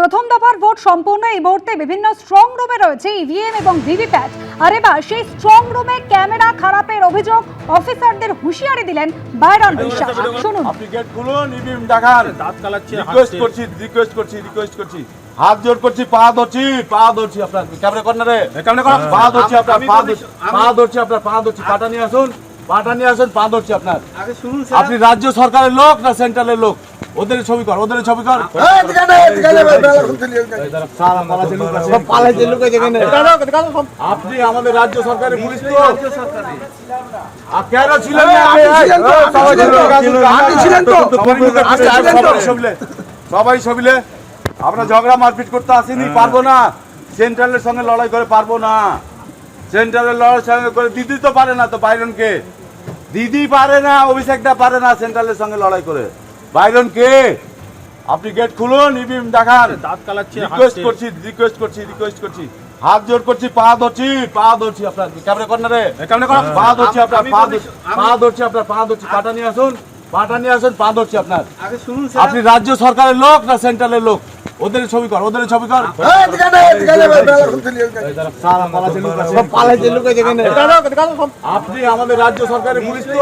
প্রথম দফার ভোট সম্পূর্ণ এই মুহূর্তে বিভিন্ন স্ট্রং রুমে রয়েছে ইভিএম এবং ভিভিপ্যাট। আর এবার সেই স্ট্রং রুমে ক্যামেরা খারাপের অভিযোগ, অফিসারদের হুঁশিয়ারি দিলেন বাইরন বিশ্বাস। শুনুন। আপনি গেট খুলুন, ইভিএম দেখান। রিকোয়েস্ট করছি হাত জোর করছি, পা ধরছি আপনার ক্যামেরা কর্নারে, পা ধরছি আপনার, পা ধরছি, পাটা নিয়ে আসুন, পা ধরছি আপনার। আপনি রাজ্য সরকারের লোক না সেন্ট্রালের লোক? ওদের ছবি কর। আপনি আমাদের রাজ্য সরকারের পুলিশ তো কেন ছিলেন? সবাই সবিলে আমরা ঝগড়া মারপিট করতে আসিনি, পারবো না। সেন্ট্রালের সঙ্গে লড়াই করে পারবো না। সেন্ট্রালের লড়াই সঙ্গে করে দিদি তো পারে না, তো বাইরনকে দিদি পারে না, অভিষেকটা পারে না সেন্ট্রালের সঙ্গে লড়াই করে। বাইরন কে? আপনি গেট খুলুন, ইভিএম দেখান। রিকোয়েস্ট করছি হাত জোর করছি, পা ধরছি আপনার ক্যামেরা কর্নারে, পা ধরছি আপনার, পা ধরছি, পাটা নিয়ে আসুন, পা ধরছি আপনার। আপনি রাজ্য সরকারের লোক না সেন্ট্রালের লোক? ওদের ছবি কর। আপনি আমাদের রাজ্য সরকারের পুলিশ তো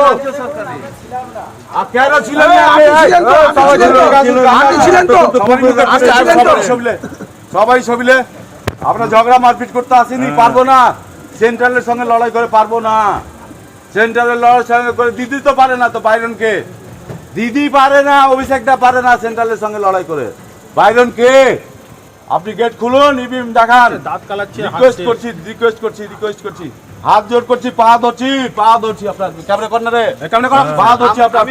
কেন ছিলেন? সবাই সবিলে আমরা ঝগড়া মারপিট করতে আসিনি, পারবো না। সেন্ট্রালের সঙ্গে লড়াই করে পারবো না। সেন্ট্রালের লড়াই সঙ্গে করে দিদি তো পারে না, তো বাইরনকে দিদি পারে না, অভিষেকটা পারে না সেন্ট্রালের সঙ্গে লড়াই করে। বাইরন কে? আপনি গেট খুলুন, ইভিএম দেখান। রিকোয়েস্ট করছি হাত জোর করছি, পা ধরছি আপনার ক্যামেরা কর্নারে, পা ধরছি আপনার,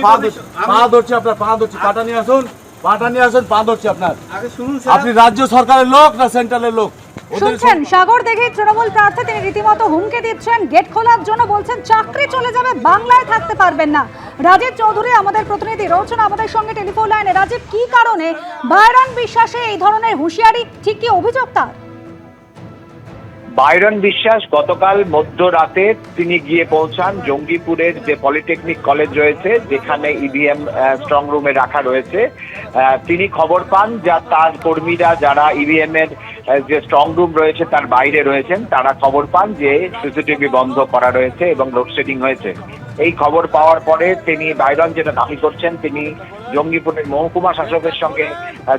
পা ধরছি, পাটা নিয়ে আসুন, পা ধরছি আপনার। আপনি রাজ্য সরকারের লোক না সেন্ট্রালের লোক? শুনছেন সাগর দেখে তৃণমূল প্রার্থী, তিনি রীতিমতো হুমকি দিচ্ছেন গেট খোলার জন্য, বলছেন চাকরি চলে যাবে, বাংলায় থাকতে পারবেন না। রাজীব চৌধুরী আমাদের প্রতিনিধি রয়েছেন আমাদের সঙ্গে টেলিফোন লাইনে। রাজীব, কি কারণে বাইরন বিশ্বাসে এই ধরনের হুঁশিয়ারি, ঠিক কি অভিযোগ তার? বাইরন বিশ্বাস গতকাল মধ্যরাতে তিনি গিয়ে পৌঁছান জঙ্গিপুরের যে পলিটেকনিক কলেজ রয়েছে, যেখানে ইভিএম স্ট্রং রুমে রাখা রয়েছে। তিনি খবর পান যা তার কর্মীরা যারা ইভিএম এর যে স্ট্রং রুম রয়েছে তার বাইরে রয়েছেন, তারা খবর পান যে সিসিটিভি বন্ধ করা রয়েছে এবং লোডশেডিং হয়েছে। এই খবর পাওয়ার পরে তিনি বাইরন যেটা দাবি করছেন, তিনি জঙ্গিপুরের মহকুমা শাসকের সঙ্গে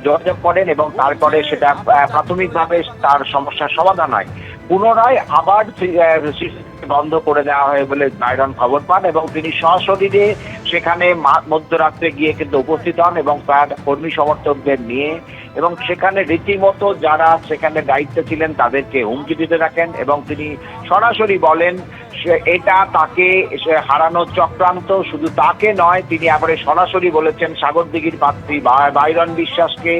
যোগাযোগ করেন এবং তারপরে সেটা প্রাথমিকভাবে তার সমস্যার সমাধান হয়। পুনরায় আবার বন্ধ করে দেওয়া হয় বলে বাইরন খবর পান এবং তিনি সশরীরে সেখানে মধ্যরাত্রে গিয়ে কিন্তু উপস্থিত হন এবং তার কর্মী সমর্থকদের নিয়ে, এবং সেখানে রীতিমতো যারা সেখানে দায়িত্বে ছিলেন তাদেরকে হুমকি দিতে থাকেন এবং তিনি সরাসরি বলেন এটা তাকে হারানোর চক্রান্ত। শুধু তাকে নয়, তিনি আবার সরাসরি বলেছেন সাগরদিঘির প্রার্থী বাইরন বিশ্বাসকে,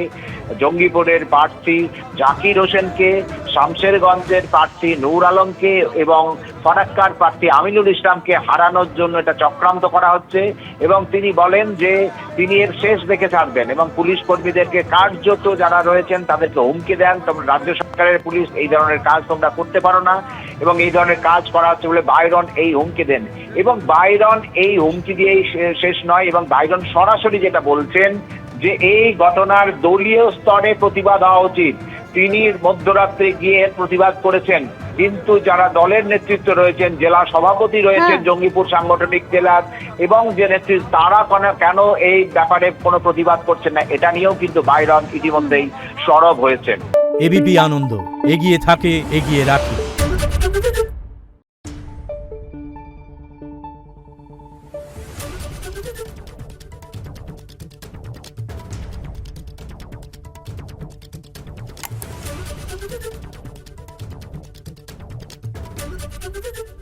জঙ্গিপুরের প্রার্থী জাকির হোসেনকে, শামশেরগঞ্জের প্রার্থী নূর আলমকে এবং ফারাক্কার প্রার্থী আমিনুল ইসলামকে হারানোর জন্য এটা চক্রান্ত করা হচ্ছে। এবং তিনি বলেন যে তিনি এর শেষ দেখে ছাড়বেন এবং পুলিশ কর্মীদেরকে কার্যত যারা রয়েছেন তাদেরকে হুমকি দেন, তোমরা রাজ্য সরকারের পুলিশ এই ধরনের কাজ তোমরা করতে পারো না, এবং এই ধরনের কাজ করা হচ্ছে বলে বাইরন এই হুমকি দেন। এবং বাইরন এই হুমকি দিয়েই শেষ নয়, এবং বাইরন সরাসরি যেটা বলছেন যে এই ঘটনার দলীয় স্তরে প্রতিবাদ হওয়া উচিত। তিনি মধ্যরাত্রে গিয়ে প্রতিবাদ করেছেন, কিন্তু যারা দলের নেতৃত্ব রয়েছেন, জেলা সভাপতি রয়েছেন জঙ্গিপুর সাংগঠনিক জেলার এবং যে নেতৃত্ব, তারা কেন এই ব্যাপারে কোনো প্রতিবাদ করছেন না, এটা নিয়েও কিন্তু বাইরন ইতিমধ্যেই সরব হয়েছেন। এবিপি আনন্দ, এগিয়ে থাকে, এগিয়ে রাখে। Thank you.